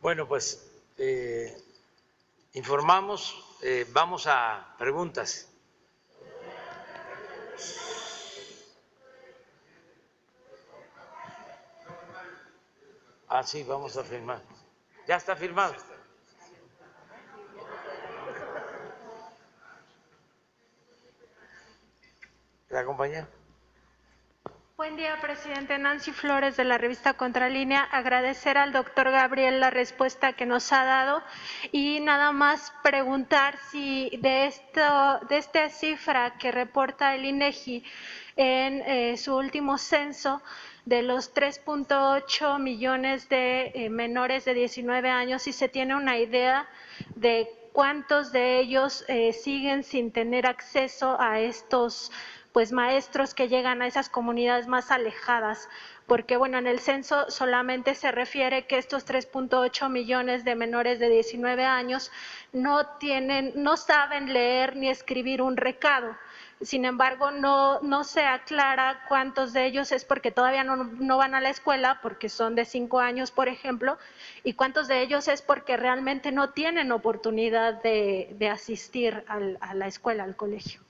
Bueno, pues informamos, vamos a preguntas. Ah, sí, vamos a firmar. ¿Ya está firmado? ¿La compañera? Buen día, presidente. Nancy Flores, de la revista Contralínea. Agradecer al doctor Gabriel la respuesta que nos ha dado y nada más preguntar si de esta cifra que reporta el INEGI en su último censo, de los 3.8 millones de menores de 19 años, si se tiene una idea de cuántos de ellos siguen sin tener acceso a estos maestros que llegan a esas comunidades más alejadas, porque bueno, en el censo solamente se refiere que estos 3.8 millones de menores de 19 años no saben leer ni escribir un recado. Sin embargo, no se aclara cuántos de ellos es porque todavía no van a la escuela, porque son de 5 años, por ejemplo, y cuántos de ellos es porque realmente no tienen oportunidad de asistir a la escuela, al colegio.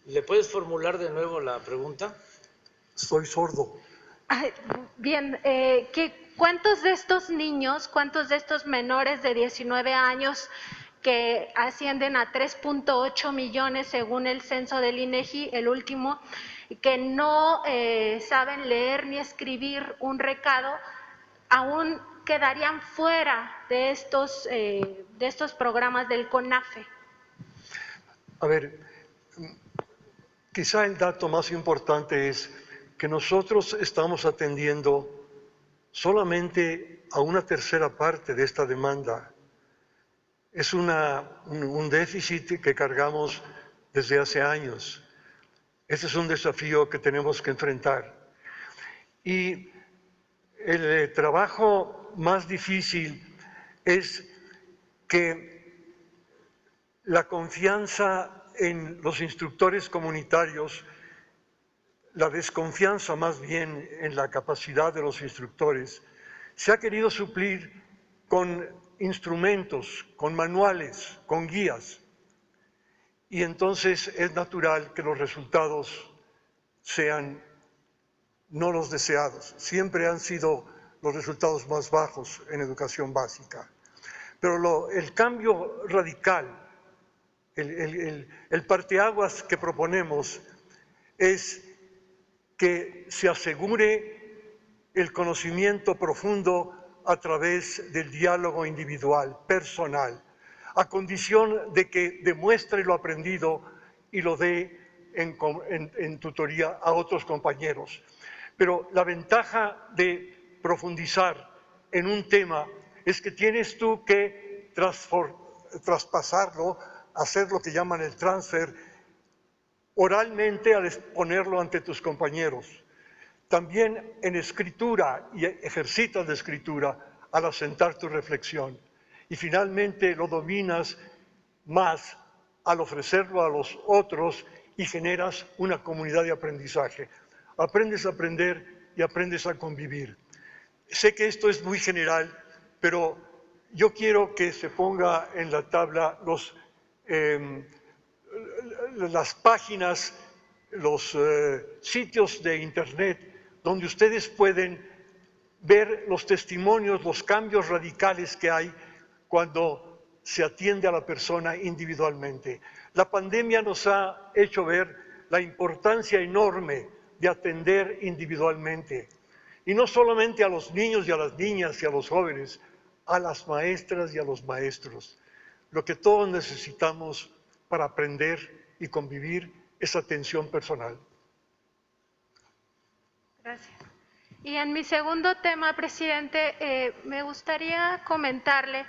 ¿Le puedes formular de nuevo la pregunta? Soy sordo. Bien, ¿cuántos de estos niños, cuántos de estos menores de 19 años que ascienden a 3.8 millones según el censo del INEGI, el último, que no saben leer ni escribir un recado, aún quedarían fuera de estos programas del CONAFE? A ver, quizá el dato más importante es que nosotros estamos atendiendo solamente a una tercera parte de esta demanda. Es un déficit que cargamos desde hace años. Ese es un desafío que tenemos que enfrentar. Y el trabajo más difícil es que la confianza en los instructores comunitarios, la desconfianza más bien en la capacidad de los instructores, se ha querido suplir con instrumentos, con manuales, con guías. Y entonces es natural que los resultados sean no los deseados. Siempre han sido los resultados más bajos en educación básica. Pero el cambio radical, el parteaguas que proponemos es que se asegure el conocimiento profundo a través del diálogo individual, personal, a condición de que demuestre lo aprendido y lo dé en tutoría a otros compañeros. Pero la ventaja de profundizar en un tema es que tienes tú que traspasarlo, hacer lo que llaman el transfer, oralmente al exponerlo ante tus compañeros. También en escritura, y ejercitas la escritura al asentar tu reflexión. Y finalmente lo dominas más al ofrecerlo a los otros y generas una comunidad de aprendizaje. Aprendes a aprender y aprendes a convivir. Sé que esto es muy general, pero yo quiero que se ponga en la tabla las páginas, los sitios de internet donde ustedes pueden ver los testimonios, los cambios radicales que hay cuando se atiende a la persona individualmente. La pandemia nos ha hecho ver la importancia enorme de atender individualmente, y no solamente a los niños y a las niñas y a los jóvenes, a las maestras y a los maestros. Lo que todos necesitamos para aprender y convivir es atención personal. Gracias. Y en mi segundo tema, presidente, me gustaría comentarle,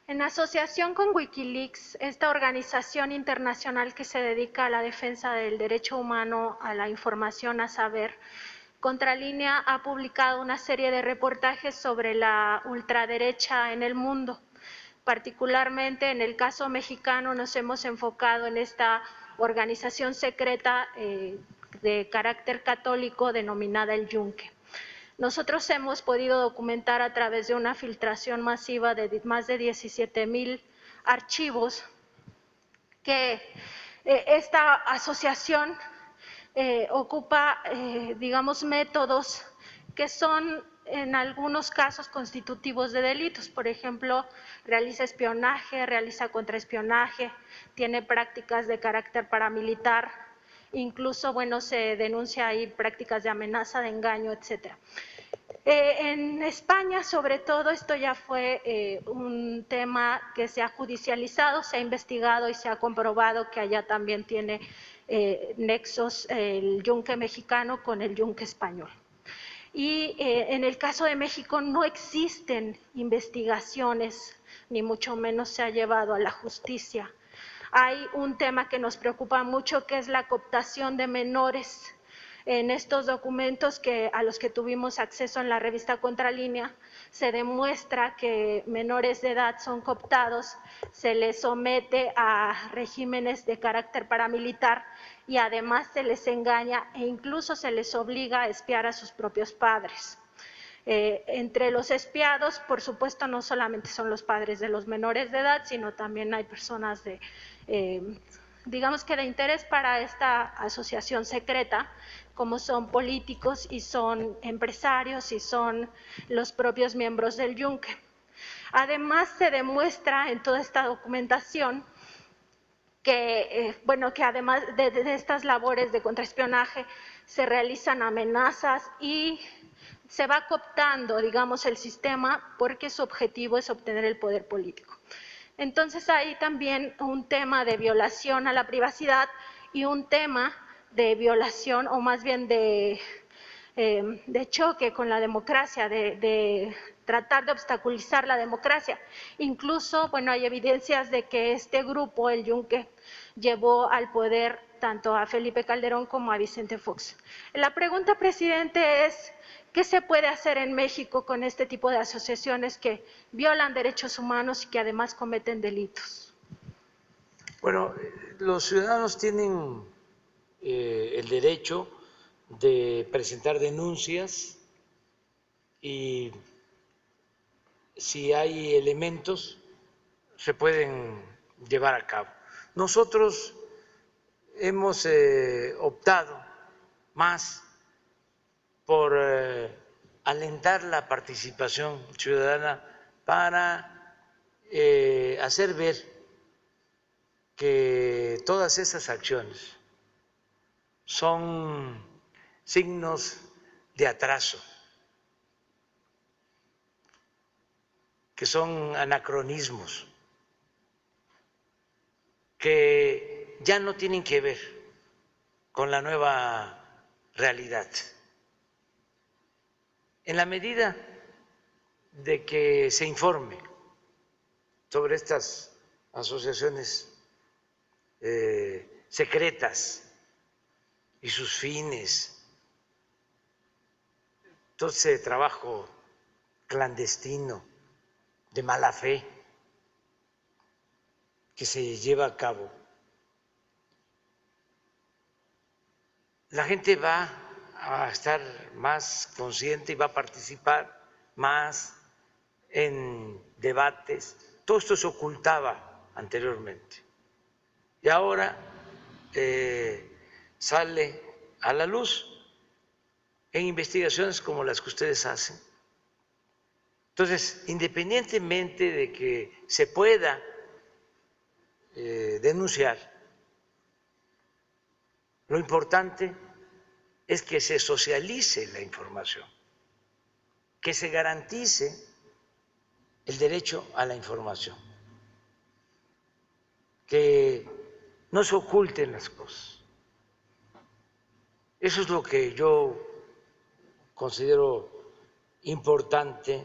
en asociación con Wikileaks, esta organización internacional que se dedica a la defensa del derecho humano a la información, a saber, Contralínea ha publicado una serie de reportajes sobre la ultraderecha en el mundo. Particularmente en el caso mexicano nos hemos enfocado en esta organización secreta de carácter católico denominada el Yunque. Nosotros hemos podido documentar a través de una filtración masiva de más de 17,000 archivos que esta asociación ocupa, digamos, métodos que son en algunos casos constitutivos de delitos. Por ejemplo, realiza espionaje, realiza contraespionaje, tiene prácticas de carácter paramilitar, incluso, bueno, se denuncia ahí prácticas de amenaza, de engaño, etcétera. En España, sobre todo, esto ya fue un tema que se ha judicializado, se ha investigado y se ha comprobado que allá también tiene nexos el yunque mexicano con el yunque español. Y en el caso de México no existen investigaciones, ni mucho menos se ha llevado a la justicia. Hay un tema que nos preocupa mucho, que es la cooptación de menores. En estos documentos a los que tuvimos acceso en la revista Contralínea, se demuestra que menores de edad son cooptados, se les somete a regímenes de carácter paramilitar y además se les engaña e incluso se les obliga a espiar a sus propios padres. Entre los espiados, por supuesto, no solamente son los padres de los menores de edad, sino también hay personas de, digamos que de interés para esta asociación secreta, como son políticos y son empresarios y son los propios miembros del yunque. Además, se demuestra en toda esta documentación que, bueno, que además de estas labores de contraespionaje se realizan amenazas y se va cooptando, digamos, el sistema porque su objetivo es obtener el poder político. Entonces hay también un tema de violación a la privacidad y un tema de violación o más bien de choque con la democracia, de tratar de obstaculizar la democracia. Incluso, bueno, hay evidencias de que este grupo, el Yunque, llevó al poder tanto a Felipe Calderón como a Vicente Fox. La pregunta, presidente, es ¿qué se puede hacer en México con este tipo de asociaciones que violan derechos humanos y que además cometen delitos? Bueno, los ciudadanos tienen el derecho de presentar denuncias y si hay elementos se pueden llevar a cabo. Nosotros hemos optado más por alentar la participación ciudadana para hacer ver que todas esas acciones son signos de atraso, que son anacronismos, que ya no tienen que ver con la nueva realidad. En la medida de que se informe sobre estas asociaciones secretas y sus fines, todo ese trabajo clandestino de mala fe que se lleva a cabo, la gente va a estar más consciente y va a participar más en debates. Todo esto se ocultaba anteriormente y ahora sale a la luz en investigaciones como las que ustedes hacen. Entonces, independientemente de que se pueda denunciar, lo importante es que se socialice la información, que se garantice el derecho a la información, que no se oculten las cosas. Eso es lo que yo considero importante,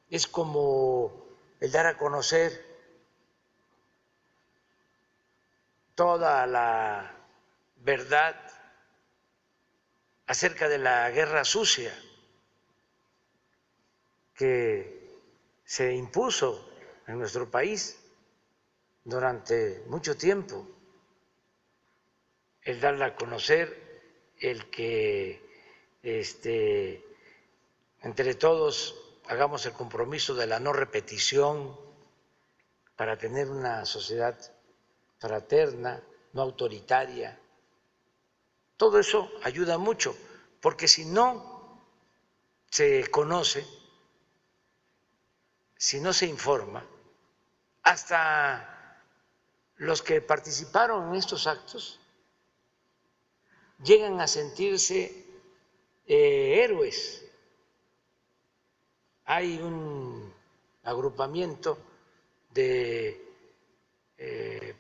es como el dar a conocer toda la verdad acerca de la guerra sucia que se impuso en nuestro país durante mucho tiempo, el darla a conocer el que entre todos hagamos el compromiso de la no repetición para tener una sociedad fraterna, no autoritaria. Todo eso ayuda mucho, porque si no se conoce, si no se informa, hasta los que participaron en estos actos llegan a sentirse héroes. Hay un agrupamiento de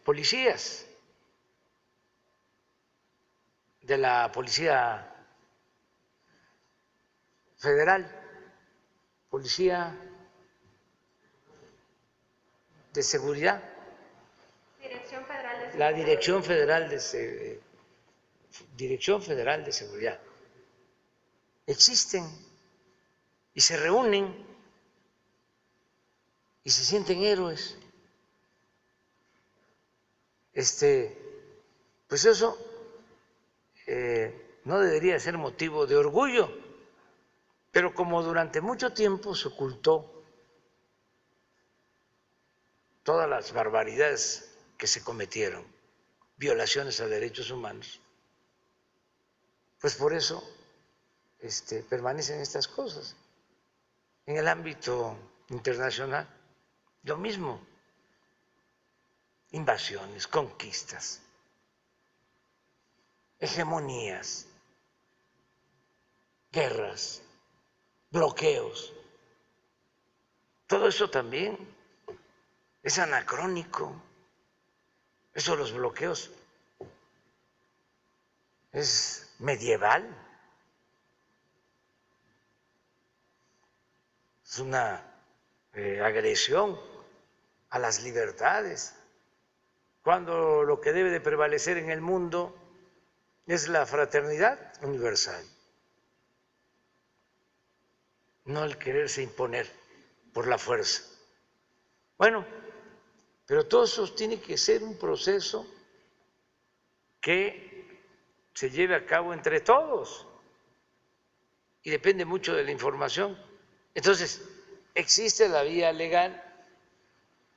policías de la Policía Federal, Policía de Seguridad, Dirección Federal de Seguridad. la Dirección Federal de Seguridad. Existen y se reúnen y se sienten héroes. Pues eso no debería ser motivo de orgullo, pero como durante mucho tiempo se ocultó todas las barbaridades que se cometieron, violaciones a derechos humanos, pues por eso permanecen estas cosas. En el ámbito internacional, lo mismo, invasiones, conquistas, hegemonías, guerras, bloqueos. Todo eso también es anacrónico. Eso de los bloqueos es medieval. Es una agresión a las libertades, cuando lo que debe de prevalecer en el mundo es la fraternidad universal, no el quererse imponer por la fuerza. Bueno, pero todo eso tiene que ser un proceso que se lleve a cabo entre todos y depende mucho de la información. Entonces, existe la vía legal,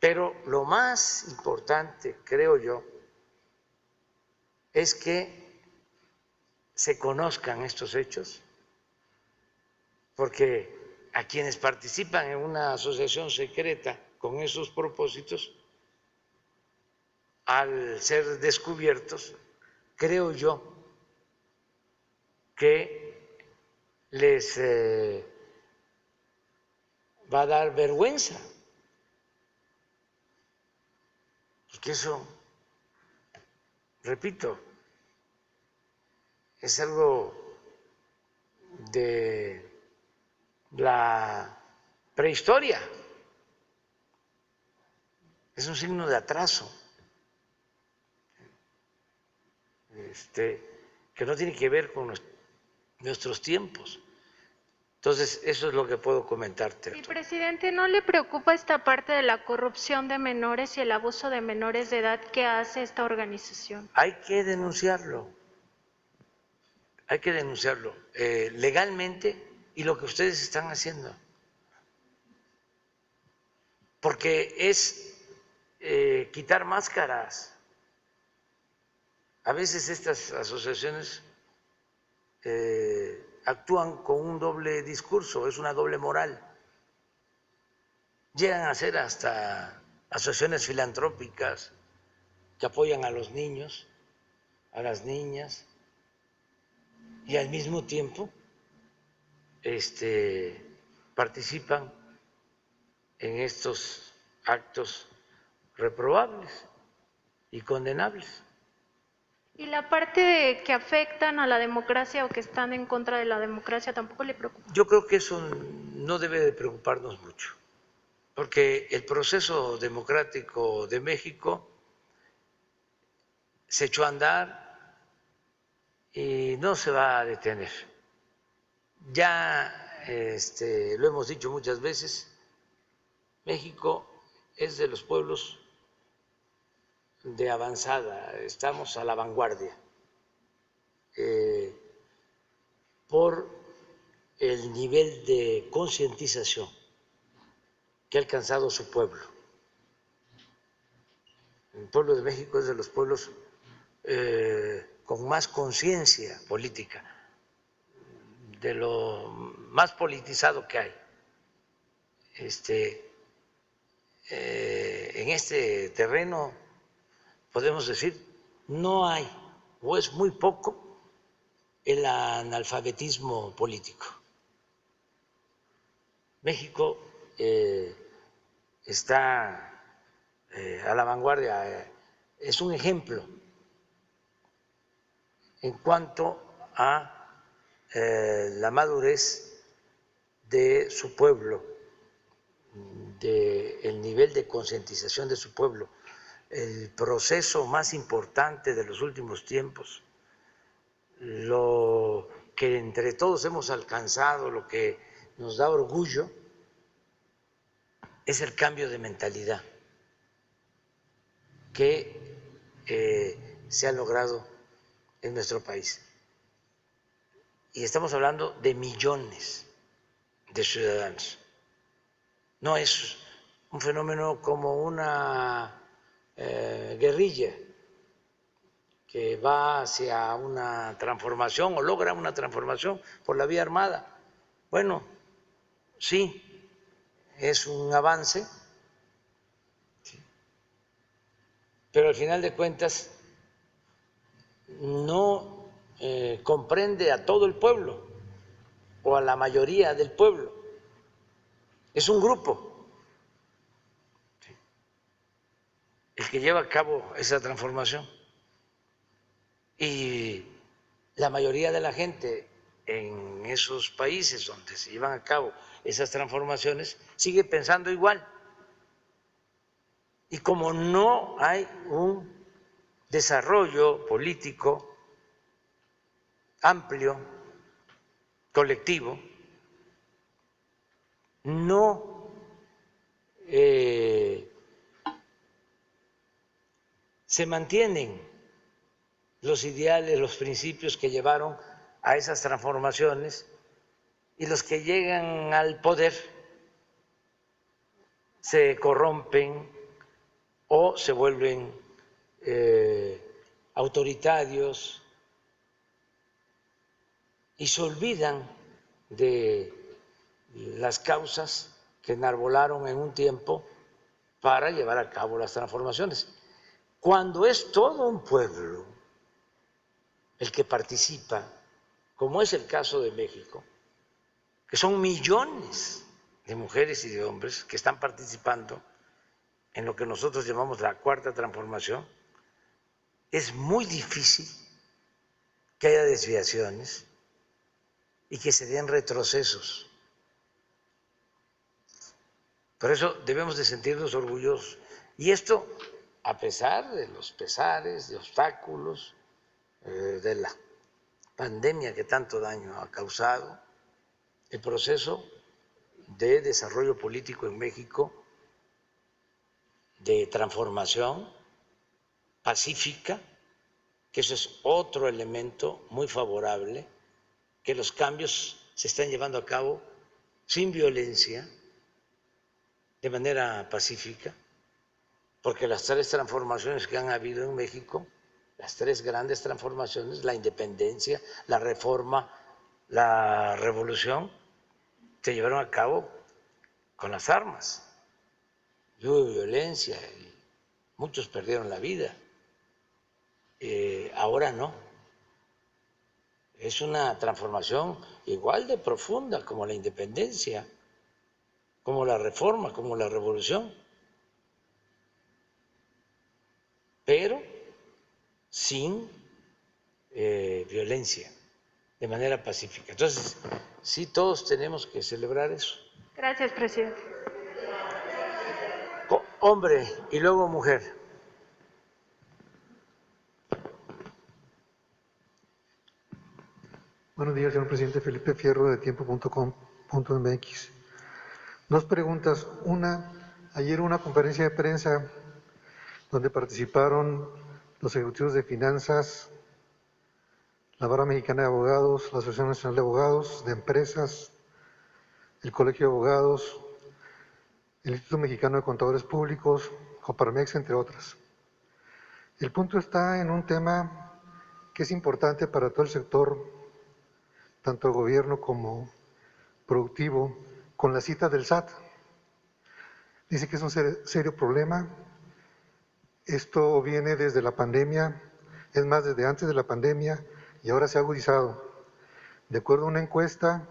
pero lo más importante, creo yo, es que se conozcan estos hechos, porque a quienes participan en una asociación secreta con esos propósitos, al ser descubiertos, creo yo que les va a dar vergüenza, porque eso, repito, es algo de la prehistoria, es un signo de atraso, que no tiene que ver con nuestros tiempos. Entonces, eso es lo que puedo comentarte. Y, presidente, ¿no le preocupa esta parte de la corrupción de menores y el abuso de menores de edad que hace esta organización? Hay que denunciarlo, legalmente, y lo que ustedes están haciendo, porque es quitar máscaras. A veces estas asociaciones actúan con un doble discurso, es una doble moral. Llegan a ser hasta asociaciones filantrópicas que apoyan a los niños, a las niñas, y al mismo tiempo participan en estos actos reprobables y condenables. ¿Y la parte que afectan a la democracia o que están en contra de la democracia tampoco le preocupa? Yo creo que eso no debe de preocuparnos mucho, porque el proceso democrático de México se echó a andar y no se va a detener. Ya lo hemos dicho muchas veces, México es de los pueblos de avanzada, estamos a la vanguardia. por el nivel de concientización que ha alcanzado su pueblo. El pueblo de México es de los pueblos con más conciencia política, de lo más politizado que hay. En este terreno podemos decir no hay o es muy poco el analfabetismo político. México está a la vanguardia, es un ejemplo en cuanto a la madurez de su pueblo, del nivel de concientización de su pueblo. El proceso más importante de los últimos tiempos, lo que entre todos hemos alcanzado, lo que nos da orgullo, es el cambio de mentalidad que se ha logrado en nuestro país. Y estamos hablando de millones de ciudadanos. No es un fenómeno como una guerrilla que va hacia una transformación o logra una transformación por la vía armada. Bueno, sí, es un avance, pero al final de cuentas no comprende a todo el pueblo o a la mayoría del pueblo. Es un grupo el que lleva a cabo esa transformación y la mayoría de la gente en esos países donde se llevan a cabo esas transformaciones sigue pensando igual. Y como no hay un desarrollo político amplio, colectivo, no se mantienen los ideales, los principios que llevaron a esas transformaciones, y los que llegan al poder se corrompen o se vuelven autoritarios y se olvidan de las causas que enarbolaron en un tiempo para llevar a cabo las transformaciones. Cuando es todo un pueblo el que participa, como es el caso de México, que son millones de mujeres y de hombres que están participando en lo que nosotros llamamos la cuarta transformación, es muy difícil que haya desviaciones y que se den retrocesos. Por eso debemos de sentirnos orgullosos. Y esto, a pesar de los pesares, de obstáculos, de la pandemia que tanto daño ha causado, el proceso de desarrollo político en México, de transformación pacífica, que eso es otro elemento muy favorable, que los cambios se están llevando a cabo sin violencia, de manera pacífica, porque las tres transformaciones que han habido en México, las tres grandes transformaciones, la independencia, la reforma, la revolución, se llevaron a cabo con las armas. Y hubo violencia y muchos perdieron la vida. Ahora no. Es una transformación igual de profunda como la independencia, como la reforma, como la revolución, pero sin violencia, de manera pacífica. Entonces, sí, todos tenemos que celebrar eso. Gracias, presidente. Hombre y luego mujer. Buenos días, señor presidente. Felipe Fierro, de tiempo.com.mx. Dos preguntas. Una, ayer hubo una conferencia de prensa donde participaron los ejecutivos de finanzas, la Barra Mexicana de Abogados, la Asociación Nacional de Abogados, de Empresas, el Colegio de Abogados, el Instituto Mexicano de Contadores Públicos, Coparmex, entre otras. El punto está en un tema que es importante para todo el sector, tanto el gobierno como productivo, con la cita del SAT. Dice que es un serio problema. Esto viene desde la pandemia, es más, desde antes de la pandemia, y ahora se ha agudizado. De acuerdo a una encuesta,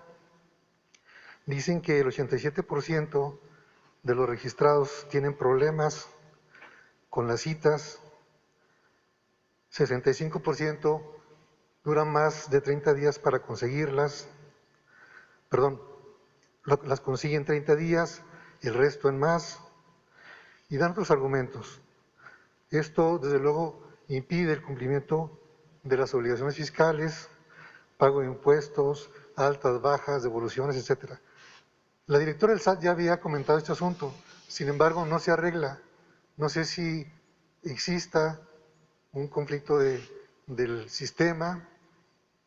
dicen que el 87% de los registrados tienen problemas con las citas, 65% duran más de 30 días para conseguirlas, las consiguen 30 días, el resto en más, y dan otros argumentos. Esto, desde luego, impide el cumplimiento de las obligaciones fiscales, pago de impuestos, altas, bajas, devoluciones, etc. La directora del SAT ya había comentado este asunto, sin embargo, no se arregla. No sé si exista un conflicto del sistema,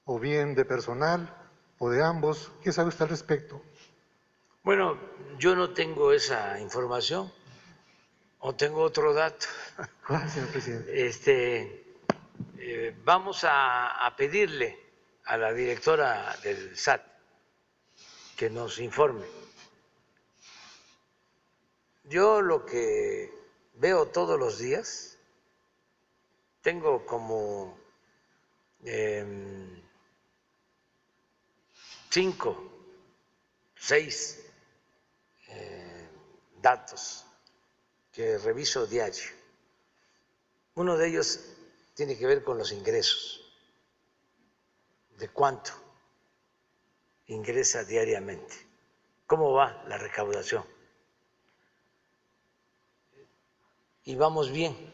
o bien de personal, o de ambos. ¿Qué sabe usted al respecto? Bueno, yo no tengo esa información, o tengo otro dato. Señor presidente. Vamos a pedirle a la directora del SAT que nos informe. Yo lo que veo todos los días, tengo como 5, 6 datos que reviso diario. Uno de ellos tiene que ver con los ingresos, de cuánto ingresa diariamente, cómo va la recaudación. Y vamos bien.